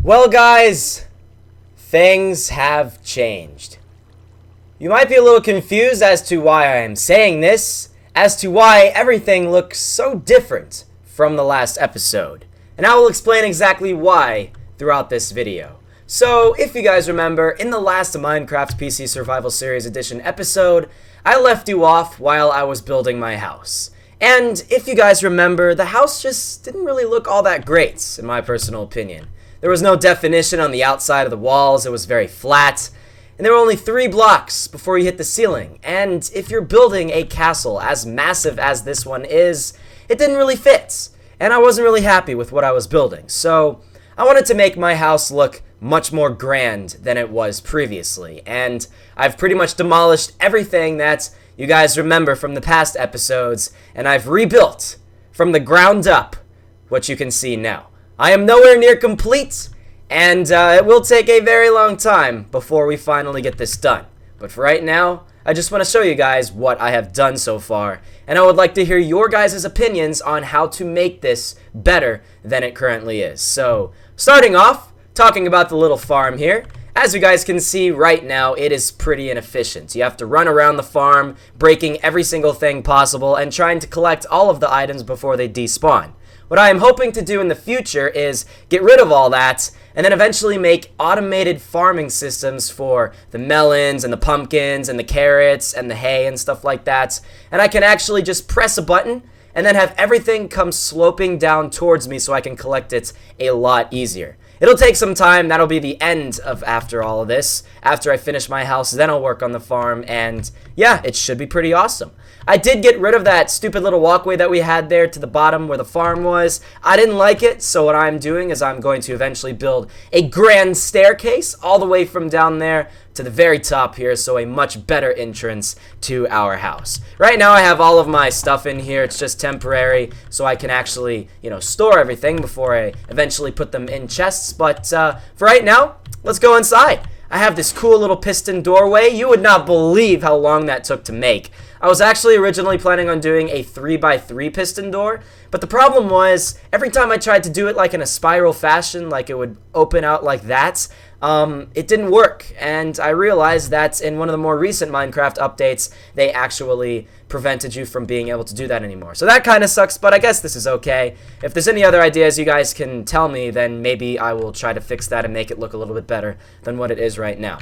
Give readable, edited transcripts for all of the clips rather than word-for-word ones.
Well, guys, things have changed. You might be a little confused as to why I am saying this, as to why everything looks so different from the last episode. And I will explain exactly why throughout this video. So, if you guys remember, in the last Minecraft PC Survival Series Edition episode, I left you off while I was building my house. And if you guys remember, the house just didn't really look all that great, in my personal opinion. There was no definition on the outside of the walls, it was very flat, and there were only 3 blocks before you hit the ceiling. And if you're building a castle as massive as this one is, it didn't really fit. And I wasn't really happy with what I was building. So I wanted to make my house look much more grand than it was previously. And I've pretty much demolished everything that you guys remember from the past episodes, and I've rebuilt from the ground up what you can see now. I am nowhere near complete, and it will take a very long time before we finally get this done. But for right now, I just want to show you guys what I have done so far, and I would like to hear your guys' opinions on how to make this better than it currently is. So, starting off, talking about the little farm here. As you guys can see right now, it is pretty inefficient. You have to run around the farm, breaking every single thing possible, and trying to collect all of the items before they despawn. What I am hoping to do in the future is get rid of all that, and then eventually make automated farming systems for the melons, and the pumpkins, and the carrots, and the hay, and stuff like that. And I can actually just press a button, and then have everything come sloping down towards me so I can collect it a lot easier. It'll take some time. That'll be the end of after all of this. After I finish my house, then I'll work on the farm, and yeah, it should be pretty awesome. I did get rid of that stupid little walkway that we had there to the bottom where the farm was. I didn't like it, so what I'm doing is I'm going to eventually build a grand staircase all the way from down there to the very top here, so a much better entrance to our house. Right now I have all of my stuff in here. It's just temporary, so I can actually, store everything before I eventually put them in chests. But for right now, let's go inside. I have this cool little piston doorway. You would not believe how long that took to make. I was actually originally planning on doing a 3x3 piston door, but the problem was every time I tried to do it like in a spiral fashion, like it would open out like that, it didn't work. And I realized that in one of the more recent Minecraft updates, they actually prevented you from being able to do that anymore. So that kind of sucks, but I guess this is okay. If there's any other ideas you guys can tell me, then maybe I will try to fix that and make it look a little bit better than what it is right now.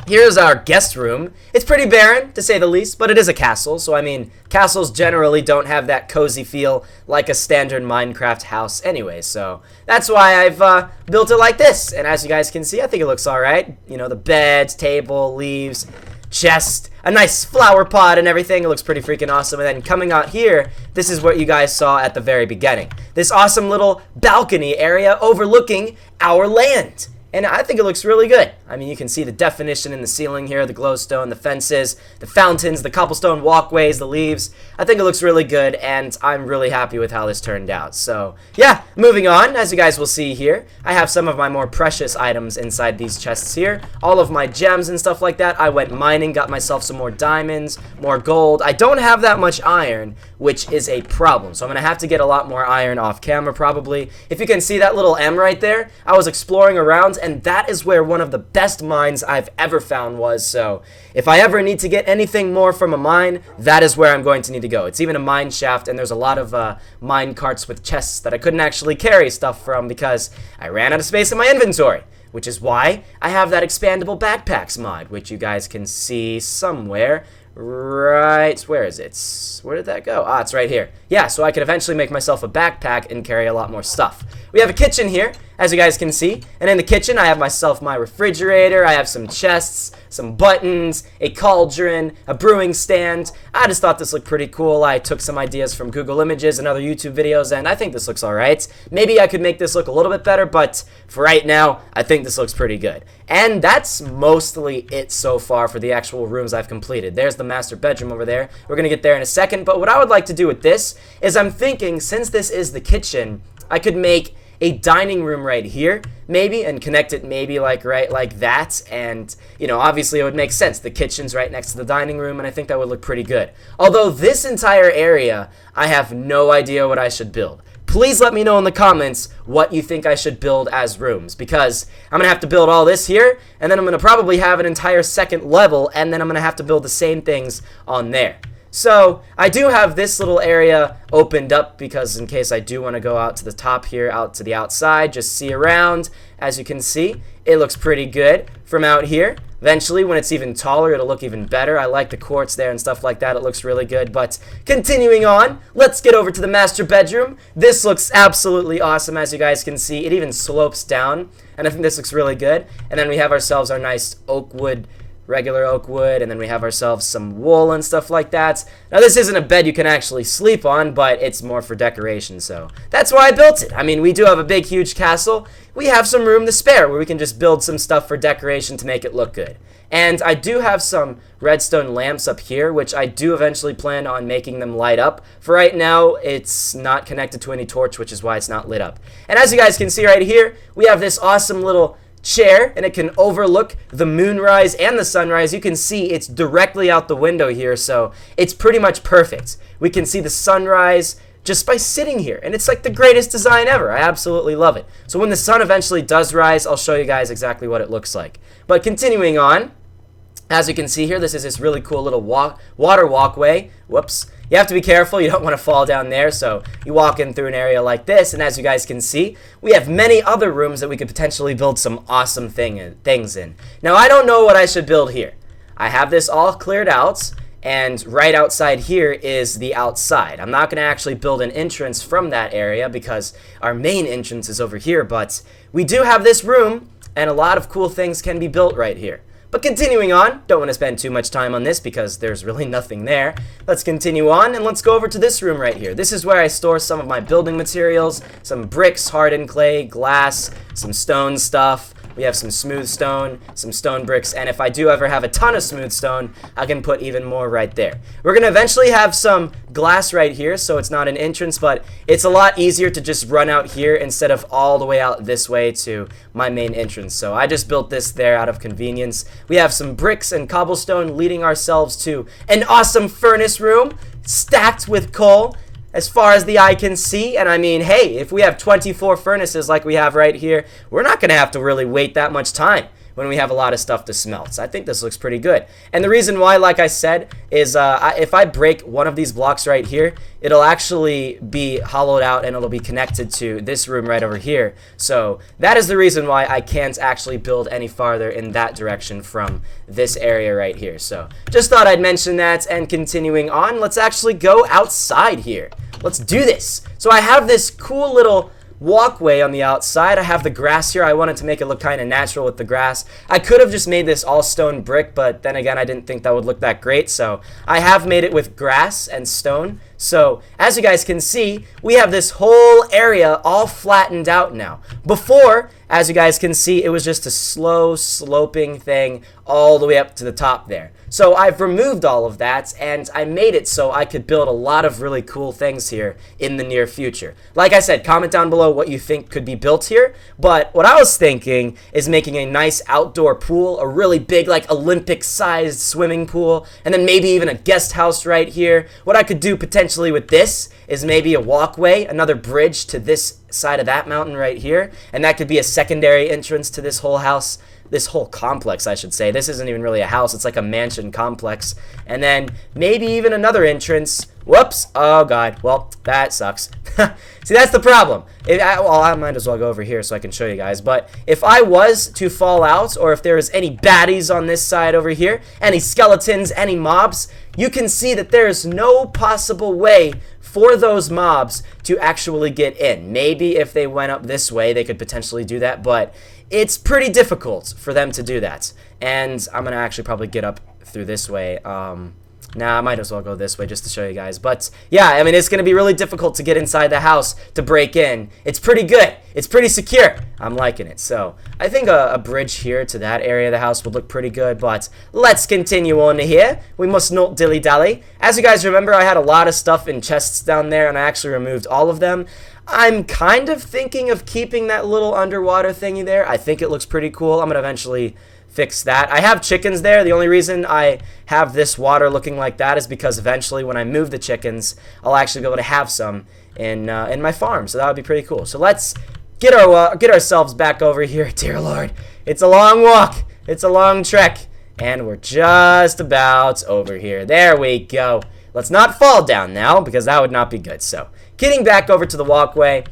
Here's our guest room. It's pretty barren, to say the least, but it is a castle, so I mean, castles generally don't have that cozy feel like a standard Minecraft house anyway, so that's why I've built it like this. And as you guys can see, I think it looks alright. The bed, table, leaves, chest, a nice flower pot and everything. It looks pretty freaking awesome. And then coming out here, this is what you guys saw at the very beginning. This awesome little balcony area overlooking our land. And I think it looks really good. I mean, you can see the definition in the ceiling here, the glowstone, the fences, the fountains, the cobblestone walkways, the leaves. I think it looks really good, and I'm really happy with how this turned out. So, yeah, moving on, as you guys will see here, I have some of my more precious items inside these chests here. All of my gems and stuff like that. I went mining, got myself some more diamonds, more gold. I don't have that much iron, which is a problem. So I'm going to have to get a lot more iron off camera, probably. If you can see that little M right there, I was exploring around, and that is where one of the best mines I've ever found was. So if I ever need to get anything more from a mine, that is where I'm going to need to go. It's even a mine shaft, and there's a lot of mine carts with chests that I couldn't actually carry stuff from because I ran out of space in my inventory, which is why I have that expandable backpacks mod, which you guys can see somewhere. Right, where is it? Where did that go? Ah, it's right here. Yeah, so I could eventually make myself a backpack and carry a lot more stuff. We have a kitchen here, as you guys can see, and in the kitchen I have myself my refrigerator, I have some chests, some buttons, a cauldron, a brewing stand. I just thought this looked pretty cool. I took some ideas from Google Images and other YouTube videos, and I think this looks alright. Maybe I could make this look a little bit better, but for right now, I think this looks pretty good. And that's mostly it so far for the actual rooms I've completed. There's the master bedroom over there. We're going to get there in a second, but what I would like to do with this is I'm thinking, since this is the kitchen, I could make a dining room right here, maybe, and connect it maybe like right like that. And, you know, obviously it would make sense. The kitchen's right next to the dining room, and I think that would look pretty good. Although this entire area, I have no idea what I should build. Please let me know in the comments what you think I should build as rooms, because I'm going to have to build all this here, and then I'm going to probably have an entire second level, and then I'm going to have to build the same things on there. So I do have this little area opened up because in case I do want to go out to the top here, out to the outside, just see around. As you can see, it looks pretty good from out here. Eventually, when it's even taller, it'll look even better. I like the quartz there and stuff like that. It looks really good. But continuing on, let's get over to the master bedroom. This looks absolutely awesome, as you guys can see. It even slopes down, and I think this looks really good. And then we have ourselves our nice oak wood, regular oak wood, and then we have ourselves some wool and stuff like that. Now, this isn't a bed you can actually sleep on, but it's more for decoration, so that's why I built it. I mean, we do have a big, huge castle. We have some room to spare where we can just build some stuff for decoration to make it look good. And I do have some redstone lamps up here, which I do eventually plan on making them light up. For right now, it's not connected to any torch, which is why it's not lit up. And as you guys can see right here, we have this awesome little chair, and it can overlook the moonrise and the sunrise. You can see it's directly out the window here, so it's pretty much perfect. We can see the sunrise just by sitting here, and it's like the greatest design ever. I absolutely love it. So when the sun eventually does rise, I'll show you guys exactly what it looks like. But continuing on, as you can see here, this is this really cool little water walkway. Whoops. You have to be careful. You don't want to fall down there, so you walk in through an area like this, and as you guys can see, we have many other rooms that we could potentially build some awesome things in. Now, I don't know what I should build here. I have this all cleared out, and right outside here is the outside. I'm not going to actually build an entrance from that area because our main entrance is over here, but we do have this room, and a lot of cool things can be built right here. But continuing on, don't want to spend too much time on this because there's really nothing there. Let's continue on, and let's go over to this room right here. This is where I store some of my building materials, some bricks, hardened clay, glass, some stone stuff. We have some smooth stone, some stone bricks, and if I do ever have a ton of smooth stone, I can put even more right there. We're going to eventually have some glass right here, so it's not an entrance, but it's a lot easier to just run out here instead of all the way out this way to my main entrance. So I just built this there out of convenience. We have some bricks and cobblestone leading ourselves to an awesome furnace room stacked with coal as far as the eye can see. And I mean, hey, if we have 24 furnaces like we have right here, we're not going to have to really wait that much time when we have a lot of stuff to smelt. So I think this looks pretty good. And the reason why, like I said, is if I break one of these blocks right here, it'll actually be hollowed out and it'll be connected to this room right over here. So that is the reason why I can't actually build any farther in that direction from this area right here. So just thought I'd mention that. And continuing on, let's actually go outside here. Let's do this. So I have this cool little walkway on the outside. I have the grass here. I wanted to make it look kind of natural with the grass. I could have just made this all stone brick, but then again, I didn't think that would look that great, so I have made it with grass and stone. So as you guys can see, we have this whole area all flattened out now. Before, as you guys can see, it was just a slow sloping thing all the way up to the top there. So I've removed all of that, and I made it so I could build a lot of really cool things here in the near future. Like I said, comment down below what you think could be built here, but what I was thinking is making a nice outdoor pool, a really big, like, Olympic-sized swimming pool, and then maybe even a guest house right here. What I could do potentially with this is maybe a walkway, another bridge to this side of that mountain right here, and that could be a secondary entrance to this whole house. This whole complex, I should say. This isn't even really a house. It's like a mansion complex. And then maybe even another entrance. Whoops. Oh, God. Well, that sucks. See, that's the problem. Well, I might as well go over here so I can show you guys. But if I was to fall out, or if there is any baddies on this side over here, any skeletons, any mobs, you can see that there is no possible way for those mobs to actually get in. Maybe if they went up this way, they could potentially do that, but it's pretty difficult for them to do that. And I'm going to actually probably get up through this way. Nah, I might as well go this way just to show you guys. But, yeah, I mean, it's going to be really difficult to get inside the house to break in. It's pretty good. It's pretty secure. I'm liking it. So, I think a bridge here to that area of the house would look pretty good. But, let's continue on here. We must not dilly-dally. As you guys remember, I had a lot of stuff in chests down there, and I actually removed all of them. I'm kind of thinking of keeping that little underwater thingy there. I think it looks pretty cool. I'm going to eventually fix that. I have chickens there. The only reason I have this water looking like that is because eventually when I move the chickens, I'll actually be able to have some in my farm. So that would be pretty cool. So let's get ourselves back over here. Dear Lord, it's a long walk. It's a long trek. And we're just about over here. There we go. Let's not fall down now because that would not be good. So getting back over to the walkway,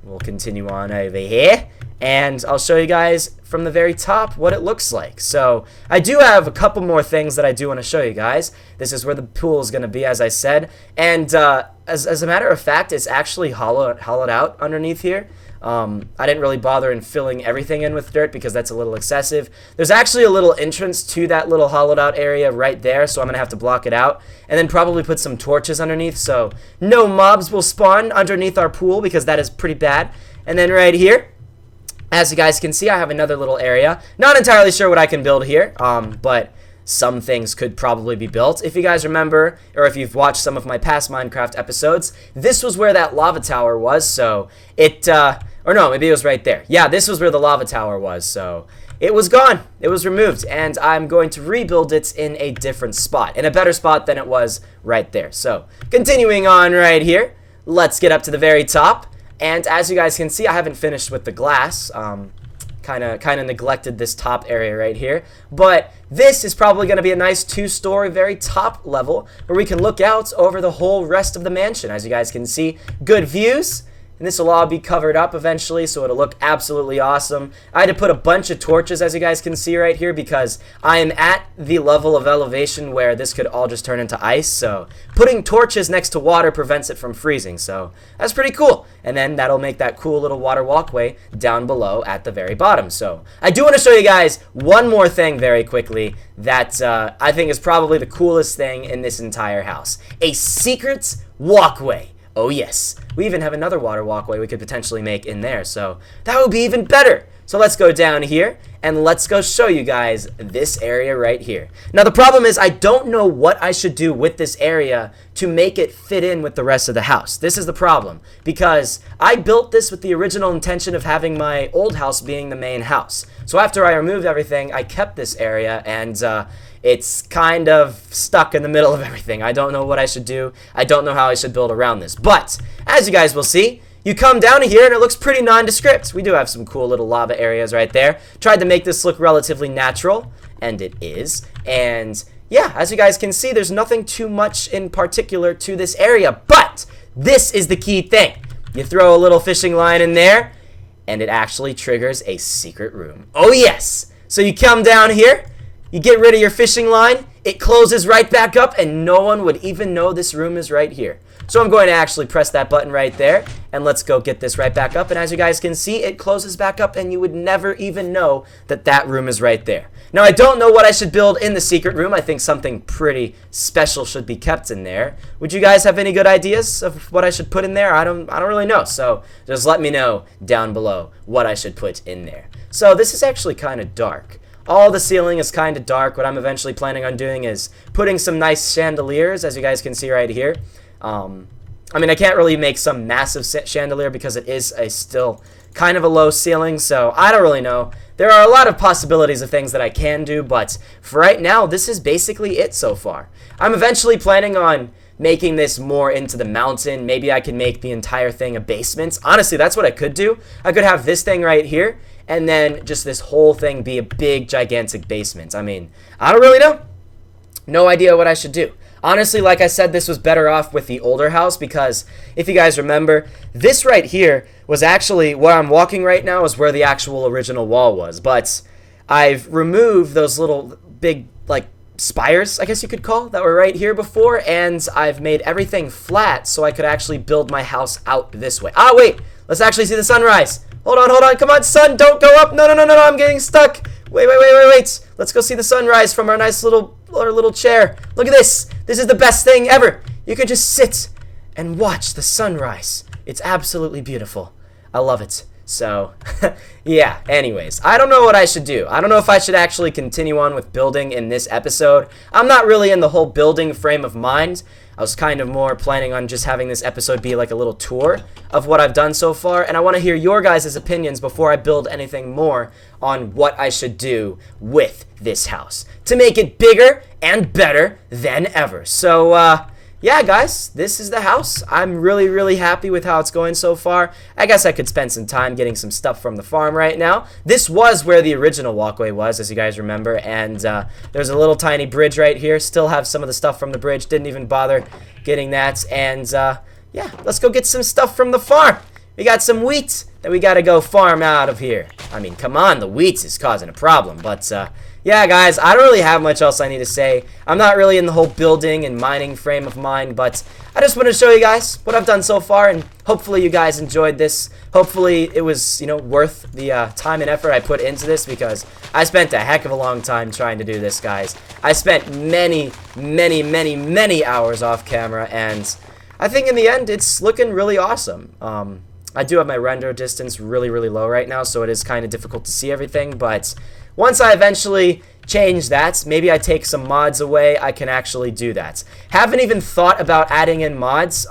we'll continue on over here. And I'll show you guys from the very top what it looks like. So I do have a couple more things that I do want to show you guys. This is where the pool is going to be, as I said. And as a matter of fact, it's actually hollowed out underneath here. I didn't really bother in filling everything in with dirt because that's a little excessive. There's actually a little entrance to that little hollowed out area right there, so I'm going to have to block it out. And then probably put some torches underneath so no mobs will spawn underneath our pool because that is pretty bad. And then right here, as you guys can see, I have another little area. Not entirely sure what I can build here, but some things could probably be built. If you guys remember, or if you've watched some of my past Minecraft episodes, this was where that lava tower was, so it, or no, maybe it was right there. Yeah, this was where the lava tower was, so it was gone. It was removed, and I'm going to rebuild it in a different spot, in a better spot than it was right there. So, continuing on right here, let's get up to the very top. And as you guys can see, I haven't finished with the glass. Kind of neglected this top area right here. But this is probably going to be a nice 2-story, very top level, where we can look out over the whole rest of the mansion. As you guys can see, good views. And this will all be covered up eventually, so it'll look absolutely awesome. I had to put a bunch of torches, as you guys can see right here, because I am at the level of elevation where this could all just turn into ice. So putting torches next to water prevents it from freezing. So that's pretty cool. And then that'll make that cool little water walkway down below at the very bottom. So I do want to show you guys one more thing very quickly that I think is probably the coolest thing in this entire house. A secret walkway. Oh yes, we even have another water walkway we could potentially make in there, so that would be even better. So let's go down here, and let's go show you guys this area right here. Now the problem is I don't know what I should do with this area to make it fit in with the rest of the house. This is the problem, because I built this with the original intention of having my old house being the main house. So after I removed everything, I kept this area, and it's kind of stuck in the middle of everything. I don't know what I should do. I don't know how I should build around this. But, as you guys will see, you come down here and it looks pretty nondescript. We do have some cool little lava areas right there. Tried to make this look relatively natural, and it is. And, yeah, as you guys can see, there's nothing too much in particular to this area. But, this is the key thing. You throw a little fishing line in there, and it actually triggers a secret room. Oh, yes! So you come down here. You get rid of your fishing line, it closes right back up, and no one would even know this room is right here. So I'm going to actually press that button right there, and let's go get this right back up. And as you guys can see, it closes back up, and you would never even know that that room is right there. Now, I don't know what I should build in the secret room. I think something pretty special should be kept in there. Would you guys have any good ideas of what I should put in there? I don't really know, so just let me know down below what I should put in there. So this is actually kind of dark. All the ceiling is kind of dark. What I'm eventually planning on doing is putting some nice chandeliers, as you guys can see right here. I mean, I can't really make some massive chandelier because it is still kind of a low ceiling, so I don't really know. There are a lot of possibilities of things that I can do, but for right now, this is basically it so far. I'm eventually planning on making this more into the mountain. Maybe I can make the entire thing a basement. Honestly, that's what I could do. I could have this thing right here, and then just this whole thing be a big, gigantic basement. I mean, I don't really know. No idea what I should do. Honestly, like I said, this was better off with the older house because if you guys remember, this right here was actually where I'm walking right now is where the actual original wall was. But I've removed those little big, like, spires, I guess you could call, that were right here before, and I've made everything flat so I could actually build my house out this way. Ah, wait, let's actually see the sunrise. Hold on, come on, sun, don't go up. No, I'm getting stuck. Wait. Let's go see the sunrise from our nice little chair. Look at this. This is the best thing ever. You can just sit and watch the sunrise. It's absolutely beautiful. I love it. So, yeah, anyways, I don't know what I should do. I don't know if I should actually continue on with building in this episode. I'm not really in the whole building frame of mind. I was kind of more planning on just having this episode be like a little tour of what I've done so far, and I want to hear your guys' opinions before I build anything more on what I should do with this house to make it bigger and better than ever. So, yeah, guys, this is the house. I'm really, really happy with how it's going so far. I guess I could spend some time getting some stuff from the farm right now. This was where the original walkway was, as you guys remember, and there's a little tiny bridge right here. Still have some of the stuff from the bridge. Didn't even bother getting that, and yeah, let's go get some stuff from the farm. We got some wheat that we got to go farm out of here. I mean, come on, the wheat is causing a problem, but yeah, guys, I don't really have much else I need to say. I'm not really in the whole building and mining frame of mind, but I just want to show you guys what I've done so far, and hopefully you guys enjoyed this. Hopefully it was, you know, worth the time and effort I put into this, because I spent a heck of a long time trying to do this, guys. I spent many, many, many, many hours off camera, and I think in the end it's looking really awesome. I do have my render distance really, really low right now, so it is kind of difficult to see everything, but once I eventually change that, maybe I take some mods away, I can actually do that. Haven't even thought about adding in mods.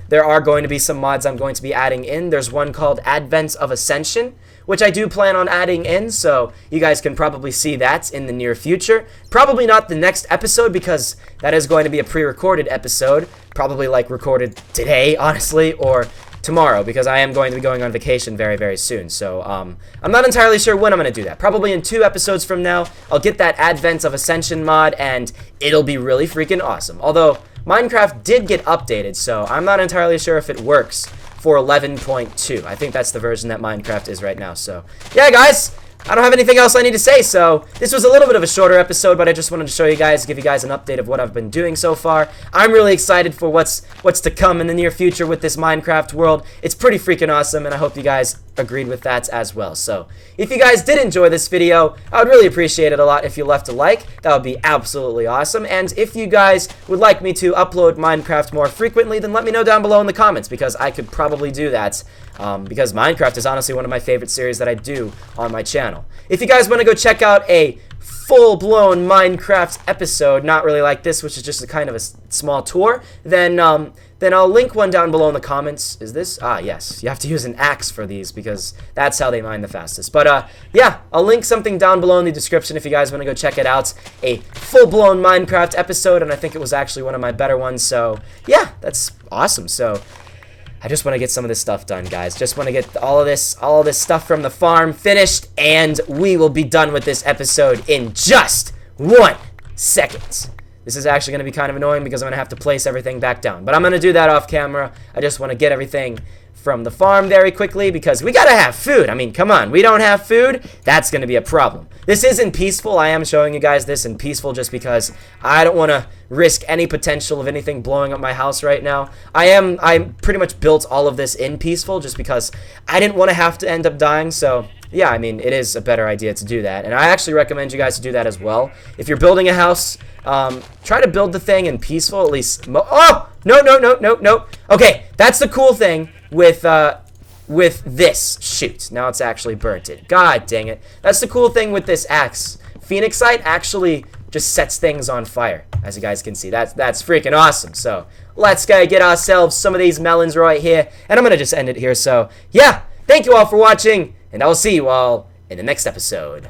There are going to be some mods I'm going to be adding in. There's one called Advent of Ascension, which I do plan on adding in, so you guys can probably see that in the near future. Probably not the next episode, because that is going to be a pre-recorded episode. Probably like recorded today, honestly, or tomorrow, because I am going to be going on vacation very, very soon. So I'm not entirely sure when I'm going to do that. Probably in 2 episodes from now, I'll get that Advent of Ascension mod, and it'll be really freaking awesome. Although Minecraft did get updated, so I'm not entirely sure if it works for 11.2. I think that's the version that Minecraft is right now. So yeah, guys, I don't have anything else I need to say, so this was a little bit of a shorter episode, but I just wanted to show you guys, give you guys an update of what I've been doing so far. I'm really excited for what's to come in the near future with this Minecraft world. It's pretty freaking awesome, and I hope you guys agreed with that as well. So if you guys did enjoy this video, I would really appreciate it a lot if you left a like. That would be absolutely awesome. And if you guys would like me to upload Minecraft more frequently, then let me know down below in the comments, because I could probably do that, because Minecraft is honestly one of my favorite series that I do on my channel. If you guys want to go check out a full-blown Minecraft episode, not really like this, which is just a kind of a small tour, then I'll link one down below in the comments. Is this? Ah, yes. You have to use an axe for these, because that's how they mine the fastest. But, yeah, I'll link something down below in the description if you guys want to go check it out. A full-blown Minecraft episode, and I think it was actually one of my better ones. So, yeah, that's awesome. So I just want to get some of this stuff done, guys. Just want to get all of this stuff from the farm finished, and we will be done with this episode in just 1 second. This is actually going to be kind of annoying, because I'm going to have to place everything back down. But I'm going to do that off camera. I just want to get everything from the farm very quickly, because we got to have food. I mean, come on. We don't have food? That's going to be a problem. This isn't peaceful. I am showing you guys this in peaceful just because I don't want to risk any potential of anything blowing up my house right now. I pretty much built all of this in peaceful just because I didn't want to have to end up dying. So yeah, I mean, it is a better idea to do that. And I actually recommend you guys to do that as well. If you're building a house, try to build the thing in peaceful, at least. Oh! No. Okay, that's the cool thing with this. Shoot, now it's actually burnt it. God dang it. That's the cool thing with this axe. Phoenixite actually just sets things on fire, as you guys can see. That's freaking awesome. So let's go get ourselves some of these melons right here. And I'm going to just end it here. So yeah, thank you all for watching, and I will see you all in the next episode.